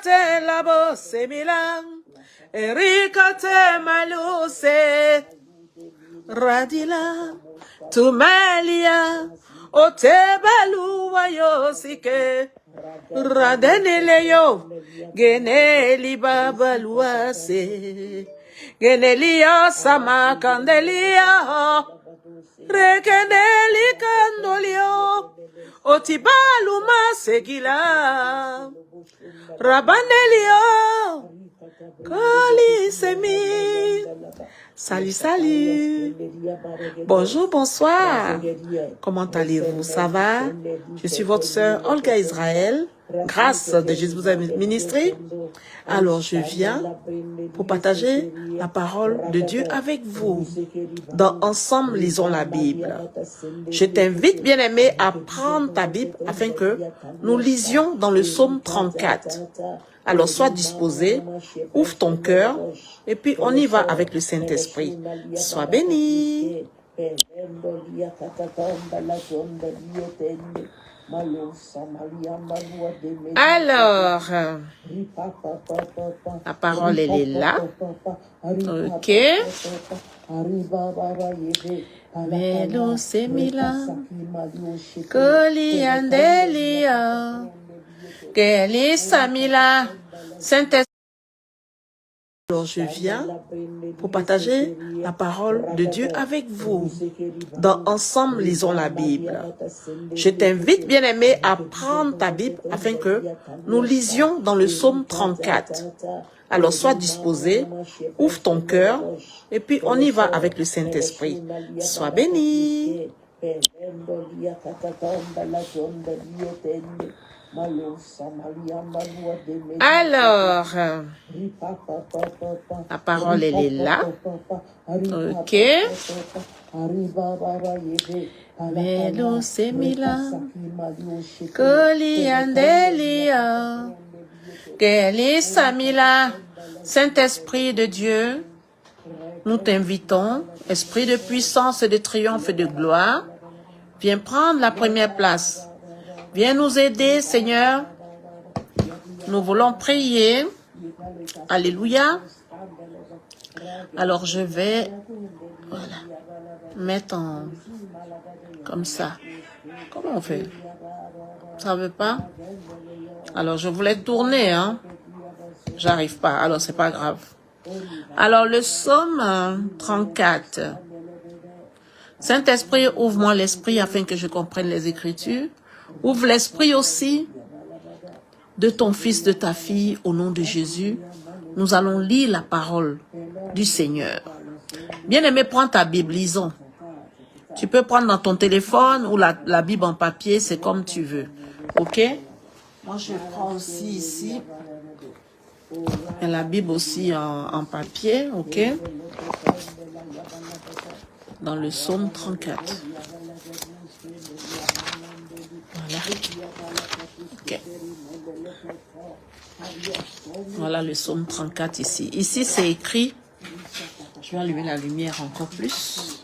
Te labo semila, Erika te maluse, Radila, Tumelia, Otebaluwa yosike, Radeneleyo, Geneli babaluase, Genelia sama candelia, Rekeneli candolio, Otibaluma segila, Rabanelio, Kali Semi. Salut, salut. Bonjour, bonsoir. Comment allez-vous? Ça va? Je suis votre sœur Olga Israël, grâce de Jésus vous a ministré. Alors, je viens pour partager la parole de Dieu avec vous. Ensemble, lisons la Bible. Je t'invite, bien-aimé, à prendre ta Bible afin que nous lisions dans le psaume 34. Alors, sois disposé, ouvre ton cœur, et puis on y va avec le Saint-Esprit. Sois béni. Alors, la parole, elle est là. Ok. Melo semila, Koli andelia, Keli samila, Saint-Esprit. Alors, je viens pour partager la parole de Dieu avec vous. Ensemble, lisons la Bible. Je t'invite, bien-aimé, à prendre ta Bible afin que nous lisions dans le psaume 34. Alors, sois disposé, ouvre ton cœur, et puis on y va avec le Saint-Esprit. Sois béni. Alors, la parole, elle est là. Ok. Melo semila, Koli andelia, Keli samila. Saint-Esprit de Dieu, nous t'invitons, Esprit de puissance, de triomphe et de gloire, viens prendre la première place. Viens nous aider, Seigneur. Nous voulons prier. Alléluia. Alors, je vais mettre comme ça. Comment on fait? Ça veut pas? Alors, je voulais tourner, hein. J'arrive pas. Alors, c'est pas grave. Alors, le psaume 34. Saint-Esprit, ouvre-moi l'esprit afin que je comprenne les Écritures. Ouvre l'esprit aussi de ton fils, de ta fille, au nom de Jésus. Nous allons lire la parole du Seigneur. Bien-aimé, prends ta Bible, lisons. Tu peux prendre dans ton téléphone ou la Bible en papier, c'est comme tu veux. Ok? Moi, je prends aussi ici. Et la Bible aussi en papier, ok? Dans le psaume 34. Voilà. Ok. Voilà le psaume 34 ici. Ici, c'est écrit. Je vais allumer la lumière encore plus.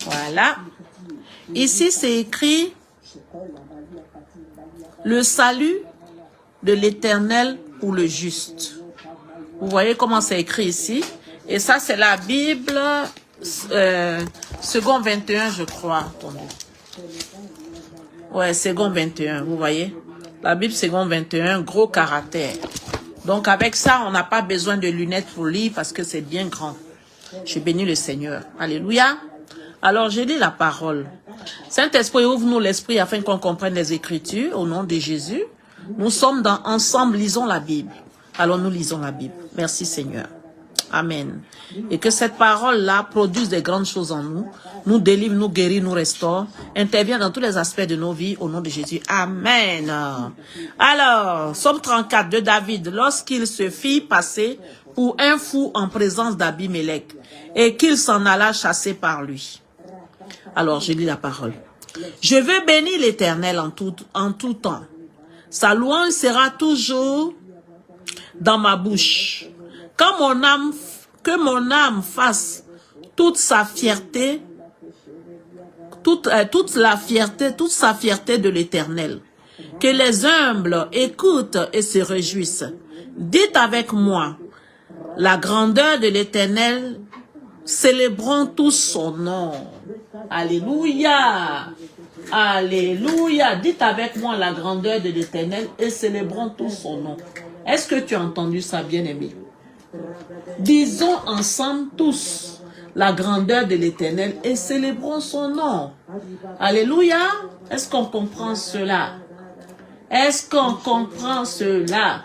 Voilà. Ici, c'est écrit le salut de l'Éternel pour le juste. Vous voyez comment c'est écrit ici. Et ça, c'est la Bible second 21, je crois. Attendez. Ouais, second 21, vous voyez. La Bible second 21, gros caractère. Donc, avec ça, on n'a pas besoin de lunettes pour lire parce que c'est bien grand. Je bénis le Seigneur. Alléluia. Alors, je lis la parole. Saint-Esprit, ouvre-nous l'esprit afin qu'on comprenne les Écritures au nom de Jésus. Nous sommes ensemble, lisons la Bible. Alors, nous lisons la Bible. Merci, Seigneur. Amen. Et que cette parole-là produise des grandes choses en nous, nous délivre, nous guérit, nous restaure, intervient dans tous les aspects de nos vies au nom de Jésus. Amen. Alors, Psaume 34 de David, lorsqu'il se fit passer pour un fou en présence d'Abimélec et qu'il s'en alla chasser par lui. Alors, je lis la parole. Je veux bénir l'Éternel en tout temps. Sa louange sera toujours dans ma bouche. Que mon âme fasse toute sa fierté de l'Éternel. Que les humbles écoutent et se réjouissent. Dites avec moi, la grandeur de l'Éternel, célébrons tous son nom. Alléluia. Alléluia. Dites avec moi la grandeur de l'Éternel et célébrons tous son nom. Est-ce que tu as entendu ça, bien-aimé? Disons ensemble tous la grandeur de l'Éternel et célébrons son nom. Alléluia. Est-ce qu'on comprend cela? Est-ce qu'on comprend cela?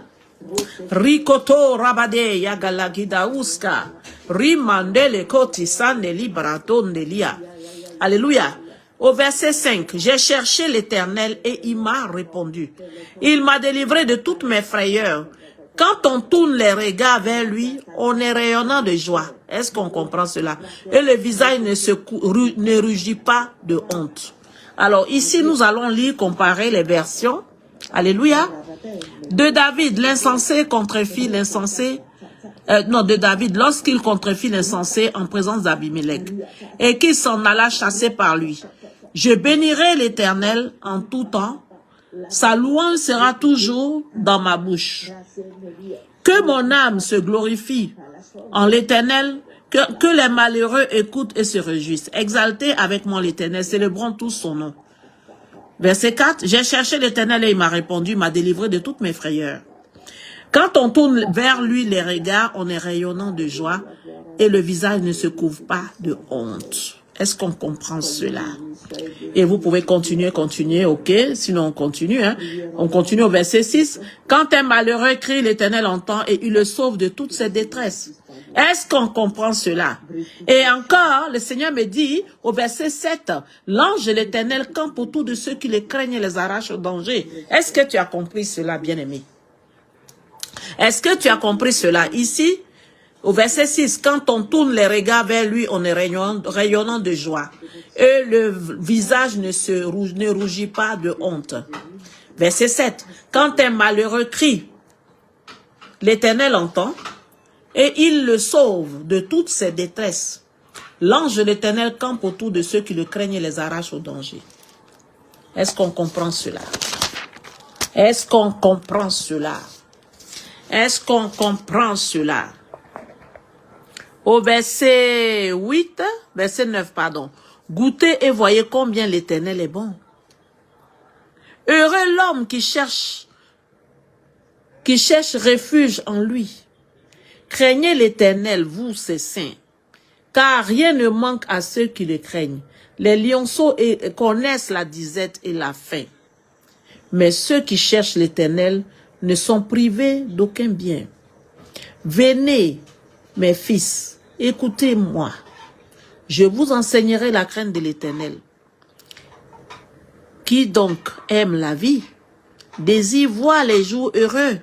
Rikoto rabade yagalagida uska. Rimandele koti sande libraton delia. Alléluia. Au verset 5, j'ai cherché l'Éternel et il m'a répondu. Il m'a délivré de toutes mes frayeurs. Quand on tourne les regards vers lui, on est rayonnant de joie. Est-ce qu'on comprend cela? Et le visage ne rugit pas de honte. Alors ici, nous allons lire, comparer les versions. Alléluia. De David, l'insensé contrefit l'insensé. De David, lorsqu'il contrefit l'insensé en présence d'Abimelech, et qu'il s'en alla chasser par lui. Je bénirai l'Éternel en tout temps. Sa louange sera toujours dans ma bouche. Que mon âme se glorifie en l'Éternel, que les malheureux écoutent et se réjouissent. Exaltez avec moi l'Éternel, célébrons tous son nom. Verset 4, j'ai cherché l'Éternel et il m'a répondu, il m'a délivré de toutes mes frayeurs. Quand on tourne vers lui les regards, on est rayonnant de joie et le visage ne se couvre pas de honte. Est-ce qu'on comprend cela? Et vous pouvez continuer, ok? Sinon on continue, hein? On continue au verset 6. Quand un malheureux crie, l'Éternel entend et il le sauve de toutes ses détresses. Est-ce qu'on comprend cela? Et encore, le Seigneur me dit, au verset 7, l'ange de l'Éternel campe autour de ceux qui les craignent et les arrache au danger. Est-ce que tu as compris cela, bien-aimé? Est-ce que tu as compris cela? Ici, au verset 6, quand on tourne les regards vers lui, on est rayonnant de joie. Et le visage ne rougit pas de honte. Verset 7, quand un malheureux crie, l'Éternel entend et il le sauve de toutes ses détresses. L'ange de l'Éternel campe autour de ceux qui le craignent et les arrache au danger. Est-ce qu'on comprend cela? Est-ce qu'on comprend cela? Est-ce qu'on comprend cela? Au verset 8, verset 9, pardon. Goûtez et voyez combien l'Éternel est bon. Heureux l'homme qui cherche refuge en lui. Craignez l'Éternel, vous ses saints, car rien ne manque à ceux qui le craignent. Les lionceaux connaissent la disette et la faim. Mais ceux qui cherchent l'Éternel ne sont privés d'aucun bien. Venez, mes fils, écoutez-moi. Je vous enseignerai la crainte de l'Éternel. Qui donc aime la vie, désire voir les jours heureux.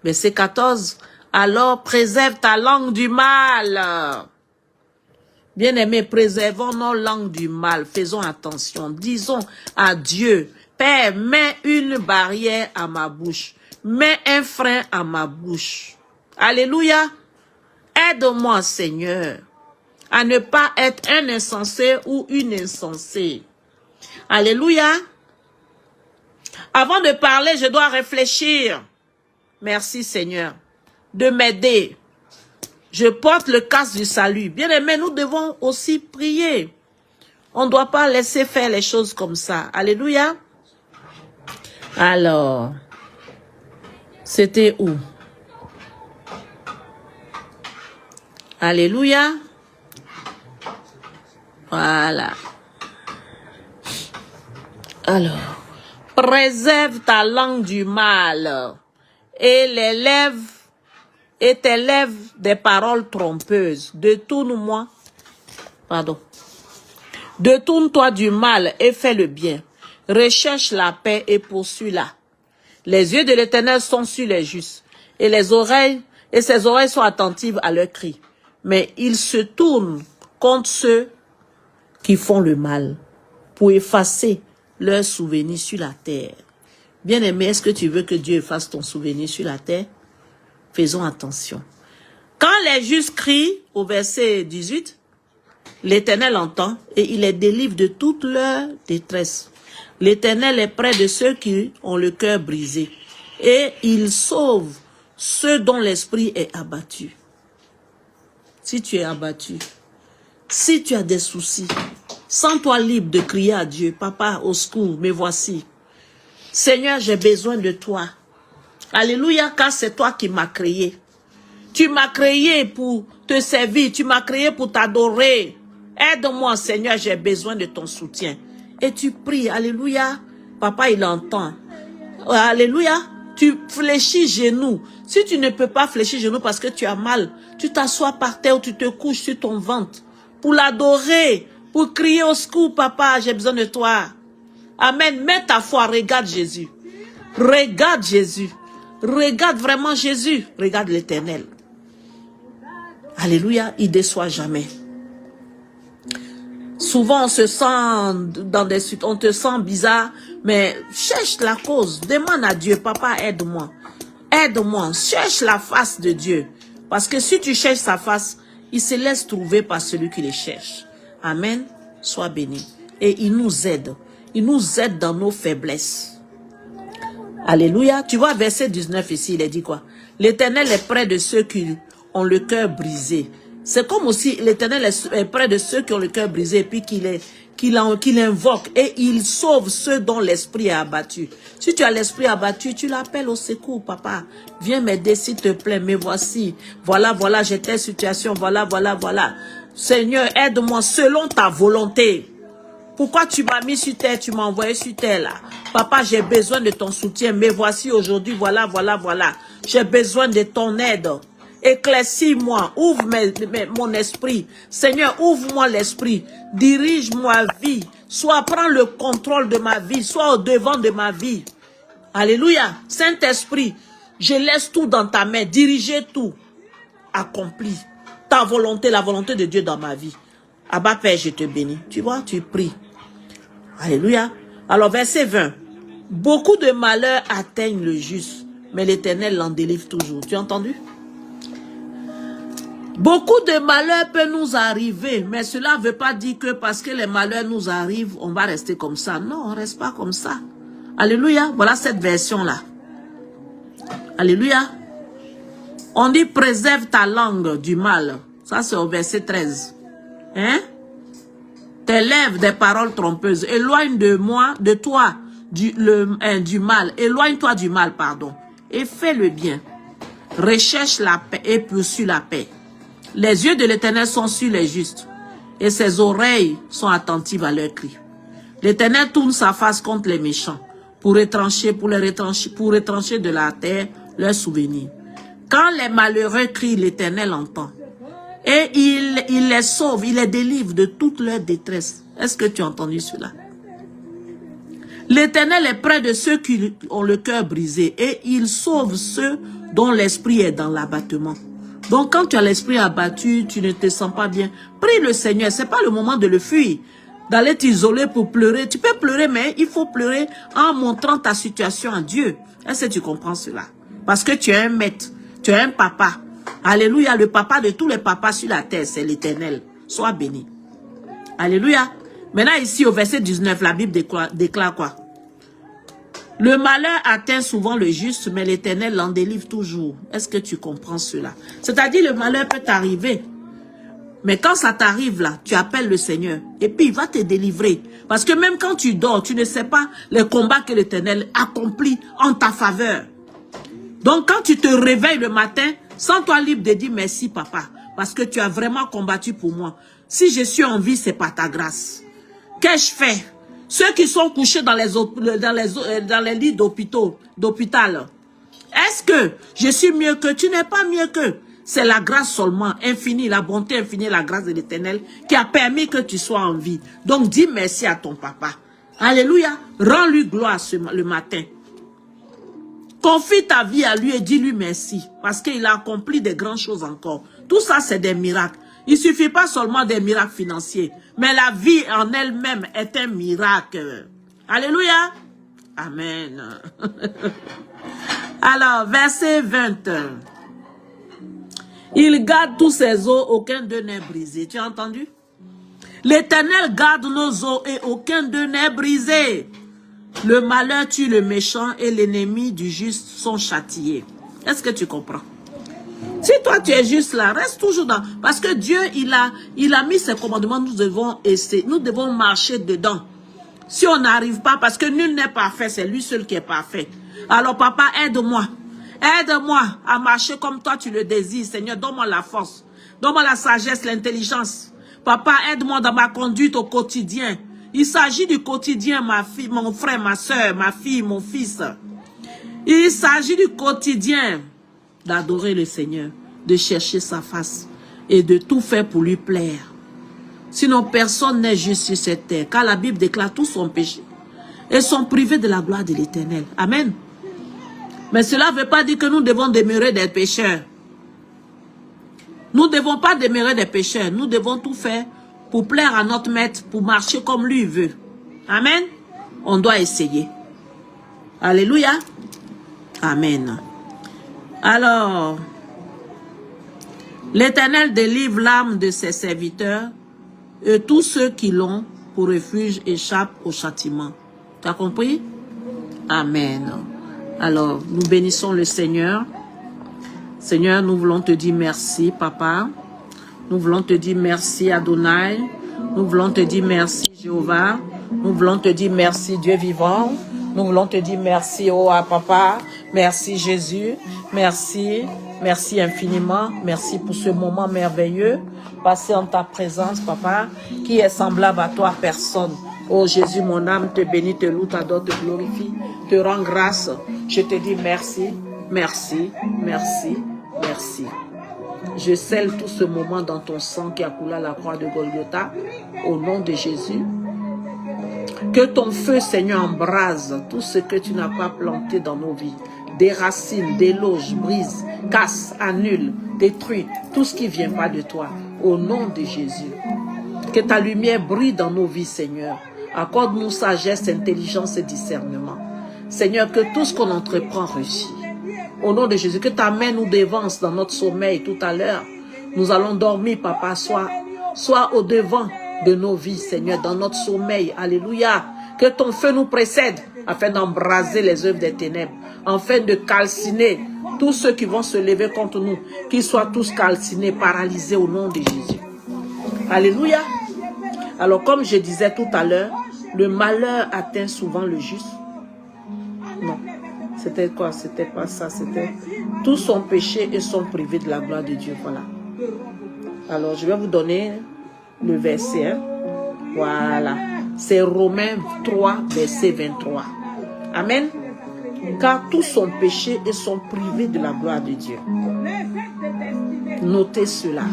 Verset 14. Alors préserve ta langue du mal. Bien-aimés, préservons nos langues du mal. Faisons attention. Disons à Dieu, Père, mets une barrière à ma bouche. Mets un frein à ma bouche. Alléluia. Aide-moi, Seigneur, à ne pas être un insensé ou une insensée. Alléluia. Avant de parler, je dois réfléchir. Merci, Seigneur, de m'aider. Je porte le casque du salut. Bien-aimés, nous devons aussi prier. On ne doit pas laisser faire les choses comme ça. Alléluia. Alors, c'était où? Alléluia. Voilà. Alors, préserve ta langue du mal et tes lèvres des paroles trompeuses. Détourne-toi du mal et fais le bien. Recherche la paix et poursuis-la. Les yeux de l'Éternel sont sur les justes et ses oreilles sont attentives à leurs cris. Mais il se tourne contre ceux qui font le mal pour effacer leurs souvenirs sur la terre. Bien-aimé, est-ce que tu veux que Dieu efface ton souvenir sur la terre? Faisons attention. Quand les justes crient, au verset 18, l'Éternel entend et il les délivre de toute leur détresse. L'Éternel est près de ceux qui ont le cœur brisé. Et il sauve ceux dont l'esprit est abattu. Si tu es abattu, si tu as des soucis, sens-toi libre de crier à Dieu. Papa, au secours, me voici. Seigneur, j'ai besoin de toi. Alléluia, car c'est toi qui m'as créé. Tu m'as créé pour te servir, tu m'as créé pour t'adorer. Aide-moi, Seigneur, j'ai besoin de ton soutien. Et tu pries, alléluia. Papa, il entend. Alléluia. Tu fléchis genoux. Si tu ne peux pas fléchir genoux parce que tu as mal, tu t'assois par terre ou tu te couches sur ton ventre pour l'adorer, pour crier au secours, papa, j'ai besoin de toi. Amen. Mets ta foi, regarde Jésus. Regarde Jésus. Regarde vraiment Jésus. Regarde l'Éternel. Alléluia, il ne déçoit jamais. Souvent, on se sent dans des suites, on te sent bizarre, mais cherche la cause. Demande à Dieu, papa, aide-moi. Aide-moi, cherche la face de Dieu. Parce que si tu cherches sa face, il se laisse trouver par celui qui les cherche. Amen. Sois béni. Et il nous aide. Il nous aide dans nos faiblesses. Alléluia. Tu vois, verset 19 ici, il est dit quoi? L'Éternel est près de ceux qui ont le cœur brisé. C'est comme aussi l'Éternel est près de ceux qui ont le cœur brisé et puis qu'il invoque et il sauve ceux dont l'esprit est abattu. Si tu as l'esprit abattu, tu l'appelles au secours, papa. Viens m'aider s'il te plaît, me voici. Voilà, voilà, j'ai telle situation, voilà, voilà, voilà. Seigneur, aide-moi selon ta volonté. Pourquoi tu m'as mis sur terre, tu m'as envoyé sur terre là? Papa, j'ai besoin de ton soutien, me voici aujourd'hui, voilà, voilà, voilà. J'ai besoin de ton aide. Éclaircis-moi, ouvre mon esprit. Seigneur, ouvre-moi l'esprit. Dirige ma vie. Soit prends le contrôle de ma vie. Soit au devant de ma vie. Alléluia. Saint-Esprit, je laisse tout dans ta main. Dirigez tout. Accomplis ta volonté, la volonté de Dieu dans ma vie. Abba Père, je te bénis. Tu vois, tu pries. Alléluia. Alors, verset 20. Beaucoup de malheurs atteignent le juste, mais l'Éternel l'en délivre toujours. Tu as entendu? Beaucoup de malheurs peuvent nous arriver, mais cela ne veut pas dire que parce que les malheurs nous arrivent, on va rester comme ça. Non, on ne reste pas comme ça. Alléluia. Voilà cette version-là. Alléluia. On dit préserve ta langue du mal. Ça, c'est au verset 13. Hein? Tes lèvres des paroles trompeuses. Éloigne de toi du mal. Éloigne-toi du mal, pardon. Et fais le bien. Recherche la paix et poursuis la paix. Les yeux de l'Éternel sont sur les justes, et ses oreilles sont attentives à leurs cris. L'Éternel tourne sa face contre les méchants, pour retrancher de la terre leurs souvenirs. Quand les malheureux crient, l'Éternel entend. Et il les sauve, il les délivre de toute leur détresse. Est-ce que tu as entendu cela? L'Éternel est près de ceux qui ont le cœur brisé, et il sauve ceux dont l'esprit est dans l'abattement. Donc, quand tu as l'esprit abattu, tu ne te sens pas bien. Prie le Seigneur. Ce n'est pas le moment de le fuir. D'aller t'isoler pour pleurer. Tu peux pleurer, mais il faut pleurer en montrant ta situation à Dieu. Est-ce que tu comprends cela? Parce que tu es un maître. Tu es un papa. Alléluia. Le papa de tous les papas sur la terre, c'est l'Éternel. Sois béni. Alléluia. Maintenant, ici, au verset 19, la Bible déclare quoi? Le malheur atteint souvent le juste, mais l'Éternel l'en délivre toujours. Est-ce que tu comprends cela? C'est-à-dire, le malheur peut t'arriver. Mais quand ça t'arrive là, tu appelles le Seigneur. Et puis, il va te délivrer. Parce que même quand tu dors, tu ne sais pas les combats que l'Éternel accomplit en ta faveur. Donc, quand tu te réveilles le matin, sens-toi libre de dire merci, papa. Parce que tu as vraiment combattu pour moi. Si je suis en vie, c'est par ta grâce. Qu'ai-je fait? Ceux qui sont couchés dans les lits d'hôpital, est-ce que je suis mieux qu'eux? Tu n'es pas mieux qu'eux. C'est la grâce seulement, infinie, la bonté infinie, la grâce de l'Éternel qui a permis que tu sois en vie. Donc, dis merci à ton papa. Alléluia. Rends-lui gloire le matin. Confie ta vie à lui et dis-lui merci. Parce qu'il a accompli de grandes choses encore. Tout ça, c'est des miracles. Il ne suffit pas seulement des miracles financiers, mais la vie en elle-même est un miracle. Alléluia. Amen. Alors, verset 20. Il garde tous ses os, aucun d'eux n'est brisé. Tu as entendu? L'Éternel garde nos os et aucun d'eux n'est brisé. Le malheur tue le méchant et l'ennemi du juste sont châtiés. Est-ce que tu comprends? Si toi tu es juste là, reste toujours dans... Parce que Dieu, il a mis ses commandements, nous devons essayer, nous devons marcher dedans. Si on n'arrive pas, parce que nul n'est parfait, c'est lui seul qui est parfait. Alors papa, aide-moi. Aide-moi à marcher comme toi tu le désires. Seigneur, donne-moi la force. Donne-moi la sagesse, l'intelligence. Papa, aide-moi dans ma conduite au quotidien. Il s'agit du quotidien, ma fille, mon frère, ma soeur, ma fille, mon fils. Il s'agit du quotidien d'adorer le Seigneur, de chercher sa face et de tout faire pour lui plaire. Sinon, personne n'est juste sur cette terre, car la Bible déclare tous son péché et sont privés de la gloire de l'Éternel. Amen. Mais cela ne veut pas dire que nous devons demeurer des pécheurs. Nous ne devons pas demeurer des pécheurs. Nous devons tout faire pour plaire à notre maître, pour marcher comme lui veut. Amen. On doit essayer. Alléluia. Amen. Alors, l'Éternel délivre l'âme de ses serviteurs et tous ceux qui l'ont pour refuge échappent au châtiment. Tu as compris? Amen. Alors, nous bénissons le Seigneur. Seigneur, nous voulons te dire merci, Papa. Nous voulons te dire merci, Adonai. Nous voulons te dire merci, Jéhovah. Nous voulons te dire merci, Dieu vivant. Nous voulons te dire merci, oh Papa. Merci, Jésus. Merci. Merci infiniment. Merci pour ce moment merveilleux. Passé en ta présence, Papa. Qui est semblable à toi, personne. Oh Jésus, mon âme te bénit, te loue, t'adore, te glorifie, te rend grâce. Je te dis merci, merci, merci, merci. Je scelle tout ce moment dans ton sang qui a coulé à la croix de Golgotha, au nom de Jésus. Que ton feu, Seigneur, embrase tout ce que tu n'as pas planté dans nos vies. Déracine, déloge, brise, casse, annule, détruit tout ce qui ne vient pas de toi, au nom de Jésus. Que ta lumière brille dans nos vies, Seigneur. Accorde-nous sagesse, intelligence et discernement. Seigneur, que tout ce qu'on entreprend réussit. Au nom de Jésus, que ta main nous dévance dans notre sommeil tout à l'heure. Nous allons dormir, Papa, sois au devant de nos vies, Seigneur, dans notre sommeil. Alléluia. Que ton feu nous précède afin d'embraser les œuvres des ténèbres, afin de calciner tous ceux qui vont se lever contre nous, qu'ils soient tous calcinés, paralysés au nom de Jésus. Alléluia. Alors, comme je disais tout à l'heure, le malheur atteint souvent le juste. Non. C'était quoi? C'était pas ça. C'était tous sont péchés et sont privés de la gloire de Dieu. Voilà. Alors, je vais vous donner le verset. Hein. Voilà. C'est Romains 3, verset 23. Amen. Car tous sont péchés et sont privés de la gloire de Dieu. Notez cela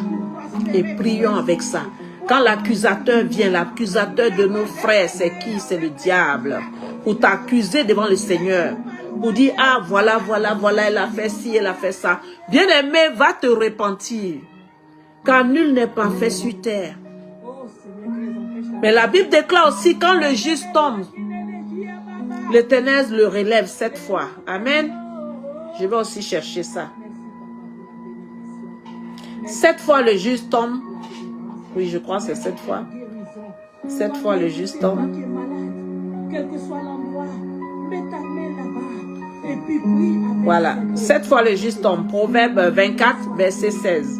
et prions avec ça. Quand l'accusateur vient, l'accusateur de nos frères, c'est qui? C'est le diable. Pour t'accuser devant le Seigneur. Pour dire, ah, voilà, elle a fait ci, elle a fait ça. Bien-aimé, va te repentir. Car nul n'est parfait sur terre. Mais la Bible déclare aussi, quand le juste tombe, l'Éternel le relève 7 fois. Amen. Je vais aussi chercher ça. 7 fois le juste tombe. Oui, je crois que c'est 7 fois. 7 fois le juste tombe. Voilà. 7 fois le juste tombe. Proverbe 24, verset 16.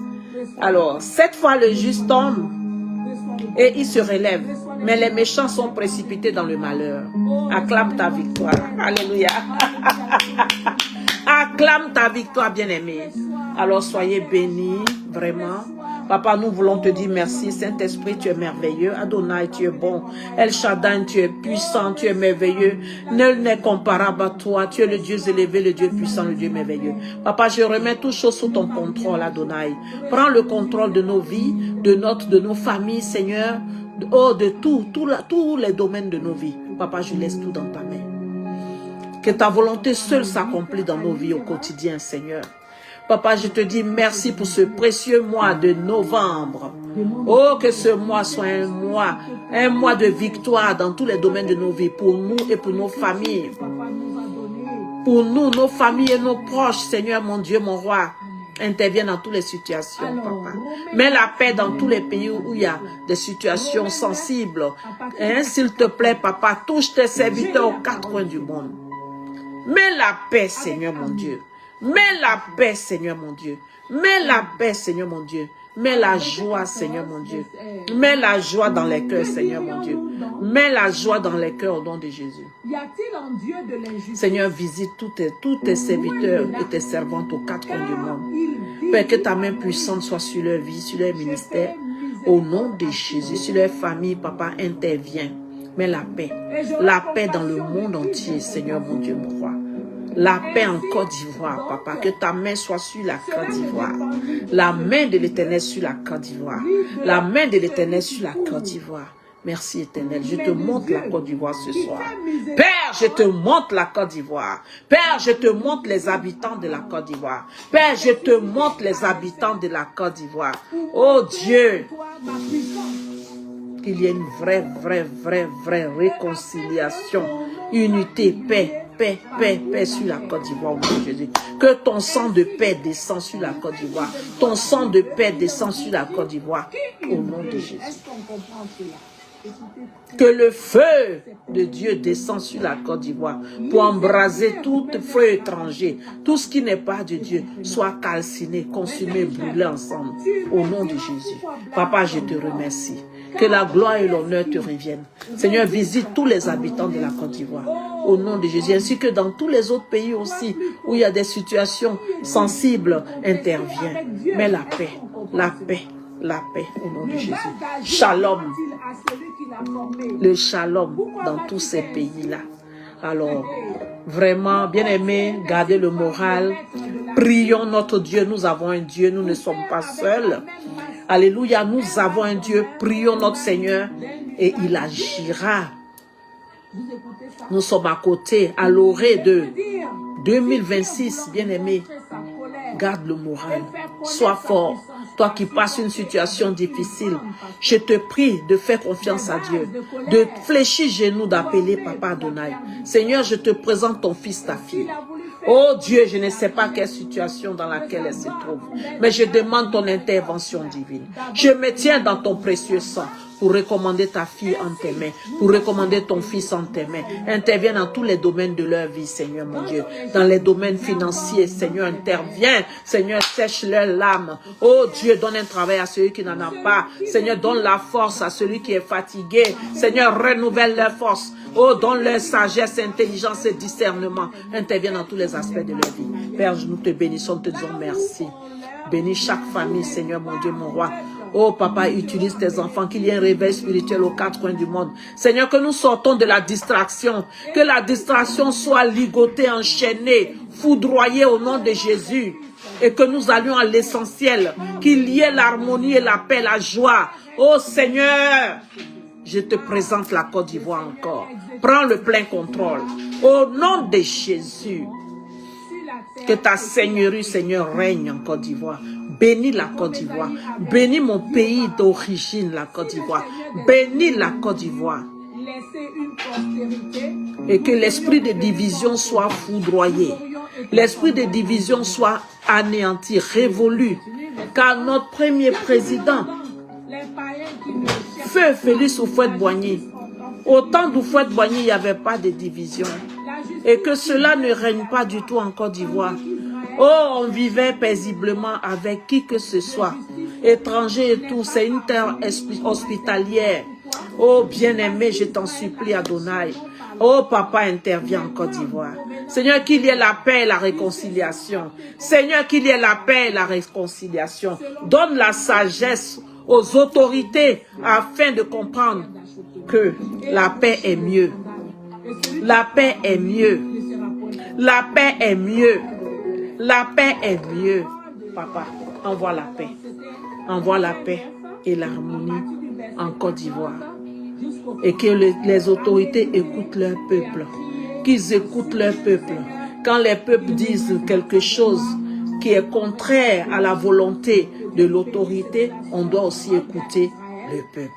Alors, 7 fois le juste tombe et il se relève. Mais les méchants sont précipités dans le malheur. Acclame ta victoire. Alléluia. Acclame ta victoire, bien-aimé. Alors, soyez bénis, vraiment. Papa, nous voulons te dire merci. Saint-Esprit, tu es merveilleux. Adonai, tu es bon. El Shaddai, tu es puissant, tu es merveilleux. Nul n'est comparable à toi. Tu es le Dieu élevé, le Dieu puissant, le Dieu merveilleux. Papa, je remets toutes choses sous ton contrôle, Adonai. Prends le contrôle de nos vies, de nos familles, Seigneur. Oh, de tous les domaines de nos vies. Papa, je laisse tout dans ta main. Que ta volonté seule s'accomplit dans nos vies au quotidien, Seigneur. Papa, je te dis merci pour ce précieux mois de novembre. Oh, que ce mois soit un mois de victoire dans tous les domaines de nos vies, pour nous et pour nos familles. Pour nous, nos familles et nos proches, Seigneur, mon Dieu, mon roi. Interviens dans toutes les situations, papa. Mets la paix dans tous les pays où il y a des situations sensibles. Hein, s'il te plaît, papa, touche tes serviteurs aux quatre coins du monde. Mets la paix, Seigneur mon Dieu. Mets la paix, Seigneur mon Dieu. Mets la paix, Seigneur mon Dieu. Mets la joie, Seigneur mon Dieu. Mets la joie dans les cœurs, Seigneur mon Dieu. Mets la joie dans les cœurs au nom de Jésus. Seigneur, visite tous tes serviteurs et tes servantes aux quatre coins du monde. Père, que ta main puissante soit sur leur vie, sur leur ministère. Au nom de Jésus, sur leur famille, papa, intervient. Mets la paix dans le monde entier, Seigneur mon Dieu, mon roi. La paix en Côte d'Ivoire, papa, que ta main soit sur la Côte d'Ivoire. La main de l'Éternel sur la Côte d'Ivoire. La main de l'Éternel sur la Côte d'Ivoire. Merci Éternel, je te montre la Côte d'Ivoire ce soir. Père, je te montre la Côte d'Ivoire. Père, je te montre les habitants de la Côte d'Ivoire. Père, je te montre les habitants de la Côte d'Ivoire. Oh Dieu, qu'il y ait une vraie réconciliation, unité, paix sur la Côte d'Ivoire au nom de Jésus. Que ton sang de paix descend sur la Côte d'Ivoire. Ton sang de paix descend sur la Côte d'Ivoire au nom de Jésus. Que le feu de Dieu descend sur la Côte d'Ivoire pour embraser tout feu étranger. Tout ce qui n'est pas de Dieu soit calciné, consumé, brûlé ensemble au nom de Jésus. Papa, je te remercie. Que la gloire et l'honneur te reviennent. Seigneur, visite tous les habitants de la Côte d'Ivoire au nom de Jésus, ainsi que dans tous les autres pays aussi où il y a des situations sensibles, interviens. Mais la paix au nom de Jésus. Shalom. Le shalom dans tous ces pays-là. Alors, vraiment, bien-aimés, gardez le moral. Prions notre Dieu. Nous avons un Dieu, nous ne sommes pas seuls. Alléluia, nous avons un Dieu. Prions notre Seigneur et il agira. Nous sommes à côté, à l'orée de 2026, bien-aimés. Garde le moral. Sois fort. Toi qui passes une situation difficile, je te prie de faire confiance à Dieu, de fléchir genoux, d'appeler Papa Adonai. Seigneur, je te présente ton fils, ta fille. Oh Dieu, je ne sais pas quelle situation dans laquelle elle se trouve, mais je demande ton intervention divine. Je me tiens dans ton précieux sang pour recommander ta fille en tes mains, pour recommander ton fils en tes mains. Interviens dans tous les domaines de leur vie, Seigneur mon Dieu. Dans les domaines financiers, Seigneur, interviens. Seigneur, sèche leur larmes. Oh Dieu, donne un travail à celui qui n'en a pas. Seigneur, donne la force à celui qui est fatigué. Seigneur, renouvelle leur force. Oh, donne leur sagesse, intelligence et discernement. Interviens dans tous les aspects de leur vie. Père, nous te bénissons, te disons merci. Bénis chaque famille, Seigneur mon Dieu, mon roi. Oh papa, utilise tes enfants, qu'il y ait un réveil spirituel aux quatre coins du monde. Seigneur, que nous sortons de la distraction, que la distraction soit ligotée, enchaînée, foudroyée au nom de Jésus. Et que nous allions à l'essentiel, qu'il y ait l'harmonie et la paix, la joie. Oh Seigneur, je te présente la Côte d'Ivoire encore. Prends le plein contrôle. Au nom de Jésus, que ta seigneurie, Seigneur, règne en Côte d'Ivoire. Bénis la Côte d'Ivoire. Bénis mon pays d'origine, la Côte d'Ivoire. Bénis la Côte d'Ivoire. Et que l'esprit de division soit foudroyé. L'esprit de division soit anéanti, révolu. Car notre premier président, Feu Félix Houphouët-Boigny, au temps d'Houphouët-Boigny, il n'y avait pas de division. Et que cela ne règne pas du tout en Côte d'Ivoire. Oh, on vivait paisiblement avec qui que ce soit. Étrangers et tout, c'est une terre hospitalière. Oh, bien-aimé, je t'en supplie, Adonai. Oh, papa, intervient en Côte d'Ivoire. Seigneur, qu'il y ait la paix et la réconciliation. Seigneur, qu'il y ait la paix et la réconciliation. Donne la sagesse aux autorités afin de comprendre que la paix est mieux. La paix est mieux. La paix est mieux. La paix est mieux. Papa, envoie la paix. Envoie la paix et l'harmonie en Côte d'Ivoire. Et que les autorités écoutent leur peuple. Qu'ils écoutent leur peuple. Quand les peuples disent quelque chose qui est contraire à la volonté de l'autorité, on doit aussi écouter le peuple.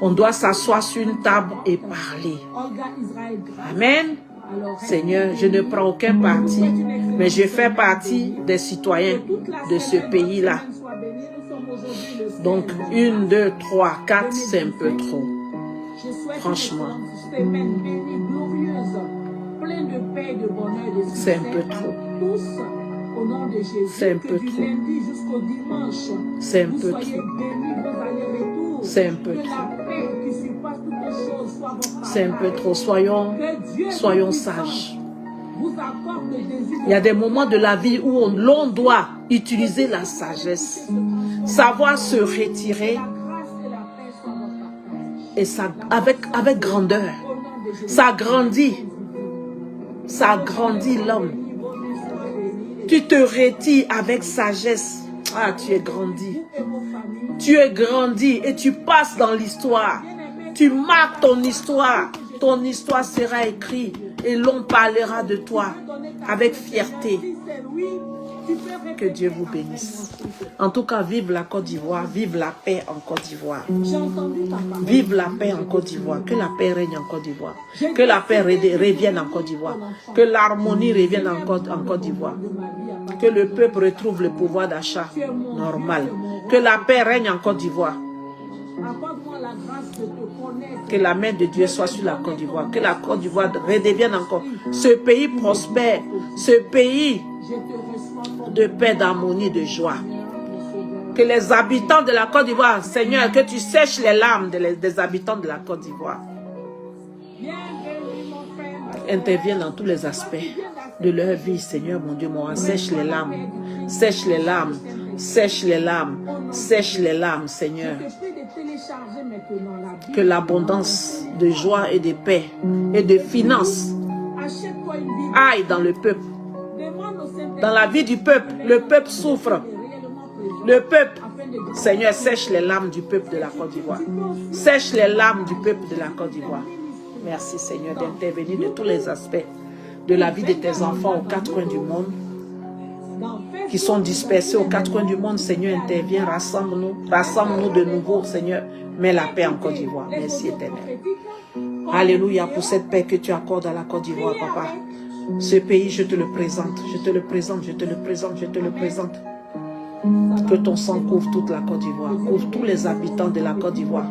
On doit s'asseoir sur une table et parler. Amen. Seigneur, je ne prends aucun parti, mais je fais partie des citoyens de ce pays-là. Donc, 1, 2, 3, 4, c'est un peu trop. Franchement. C'est un peu trop. C'est un peu trop. C'est un peu trop. C'est un peu trop. C'est un peu trop. Soyons sages. Il y a des moments de la vie où l'on doit utiliser la sagesse. Savoir se retirer et ça, avec grandeur. Ça grandit. Ça grandit l'homme. Tu te retires avec sagesse. Ah, tu es grandi. Tu es grandi et tu passes dans l'histoire. Tu marques ton histoire. Ton histoire sera écrite et l'on parlera de toi avec fierté. Que Dieu vous bénisse. En tout cas, vive la Côte d'Ivoire, vive la paix en Côte d'Ivoire. Vive la paix en Côte d'Ivoire. Que la paix règne en Côte d'Ivoire. Que la paix revienne en Côte d'Ivoire. Que l'harmonie revienne en Côte d'Ivoire. Que le peuple retrouve le pouvoir d'achat normal. Que la paix règne en Côte d'Ivoire. Que la main de Dieu soit sur la Côte d'Ivoire. Que la Côte d'Ivoire redevienne encore ce pays prospère, ce pays de paix, d'harmonie, de joie. Que les habitants de la Côte d'Ivoire, Seigneur, que tu sèches les larmes des habitants de la Côte d'Ivoire. Interviens dans tous les aspects de leur vie, Seigneur, mon Dieu, mon roi. Sèche les larmes, sèche les larmes, sèche les larmes, sèche les larmes, Seigneur. Que l'abondance de joie et de paix et de finances aille dans le peuple. Dans la vie du peuple, le peuple souffre. Le peuple, Seigneur, sèche les larmes du peuple de la Côte d'Ivoire. Sèche les larmes du peuple de la Côte d'Ivoire. Merci, Seigneur, d'intervenir de tous les aspects de la vie de tes enfants aux quatre coins du monde, qui sont dispersés aux quatre coins du monde. Seigneur, interviens, rassemble-nous de nouveau, Seigneur. Mets la paix en Côte d'Ivoire. Merci, Éternel. Alléluia pour cette paix que tu accordes à la Côte d'Ivoire, Papa. Ce pays, je te le présente, je te le présente, je te le présente, je te le présente. Que ton sang couvre toute la Côte d'Ivoire, couvre tous les habitants de la Côte d'Ivoire,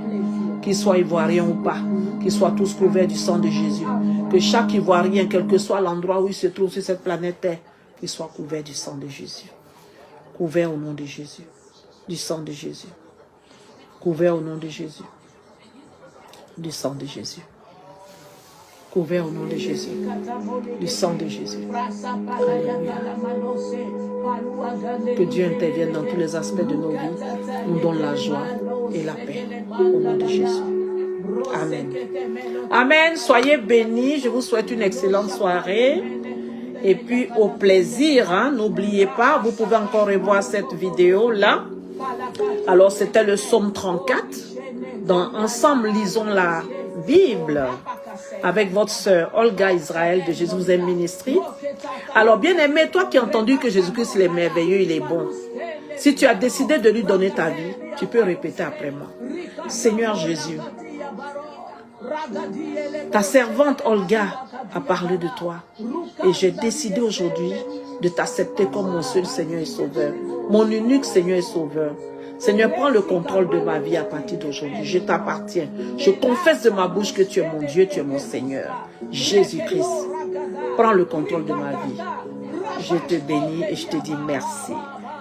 qu'ils soient ivoiriens ou pas, qu'ils soient tous couverts du sang de Jésus. Que chaque Ivoirien, quel que soit l'endroit où il se trouve sur cette planète Terre, qu'il soit couvert du sang de Jésus. Couvert au nom de Jésus, du sang de Jésus. Couvert au nom de Jésus, du sang de Jésus. Couvert au nom de Jésus, du sang de Jésus. Alléluia. Que Dieu intervienne dans tous les aspects de nos vies, nous donne la joie et la paix. Au nom de Jésus. Amen. Amen. Soyez bénis. Je vous souhaite une excellente soirée. Et puis au plaisir, hein, n'oubliez pas, vous pouvez encore revoir cette vidéo-là. Alors c'était le psaume 34. Ensemble, lisons la Bible avec votre sœur Olga Israël de Jésus aime Ministry. Alors bien aimé, toi qui as entendu que Jésus-Christ il est merveilleux, il est bon. Si tu as décidé de lui donner ta vie, tu peux répéter après moi. Seigneur Jésus, ta servante Olga a parlé de toi et j'ai décidé aujourd'hui de t'accepter comme mon seul Seigneur et Sauveur, mon unique Seigneur et Sauveur. Seigneur, prends le contrôle de ma vie à partir d'aujourd'hui. Je t'appartiens. Je confesse de ma bouche que tu es mon Dieu, tu es mon Seigneur. Jésus-Christ, prends le contrôle de ma vie. Je te bénis et je te dis merci.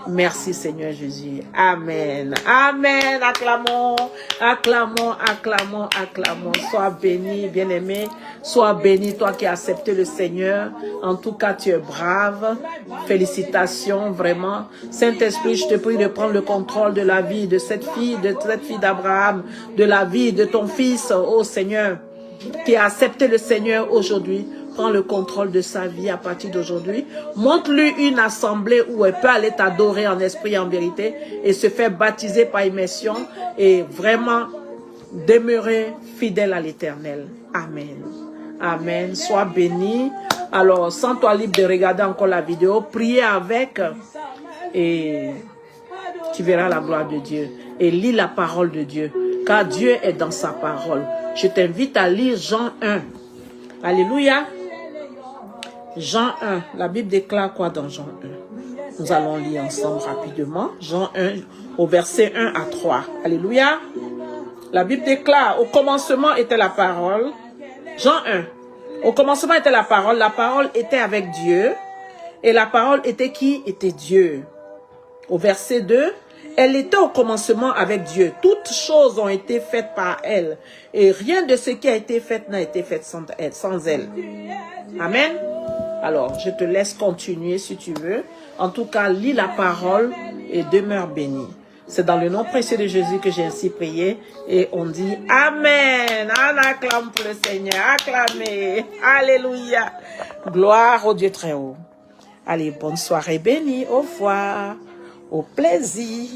Merci Seigneur Jésus. Amen. Amen. Acclamons, acclamons, acclamons, acclamons. Sois béni, bien-aimé. Sois béni, toi qui as accepté le Seigneur. En tout cas, tu es brave. Félicitations, vraiment. Saint-Esprit, je te prie de prendre le contrôle de la vie de cette fille d'Abraham, de la vie de ton fils, oh Seigneur, qui a accepté le Seigneur aujourd'hui. Prends le contrôle de sa vie à partir d'aujourd'hui. Montre-lui une assemblée où elle peut aller t'adorer en esprit et en vérité et se faire baptiser par immersion et vraiment demeurer fidèle à l'Éternel. Amen. Amen. Sois béni. Alors, sens-toi libre de regarder encore la vidéo. Priez avec et tu verras la gloire de Dieu. Et lis la parole de Dieu. Car Dieu est dans sa parole. Je t'invite à lire Jean 1. Alléluia. Jean 1, la Bible déclare quoi dans Jean 1? Nous allons lire ensemble rapidement. Jean 1, au verset 1 à 3. Alléluia. La Bible déclare, au commencement était la parole. Jean 1, au commencement était la parole était avec Dieu. Et la parole était qui? Était Dieu. Au verset 2, elle était au commencement avec Dieu. Toutes choses ont été faites par elle. Et rien de ce qui a été fait n'a été fait sans elle. Amen. Alors, je te laisse continuer si tu veux. En tout cas, lis la parole et demeure béni. C'est dans le nom précieux de Jésus que j'ai ainsi prié. Et on dit Amen. On acclame pour le Seigneur. Acclamez. Alléluia. Gloire au Dieu très haut. Allez, bonne soirée bénie. Au revoir. Au plaisir.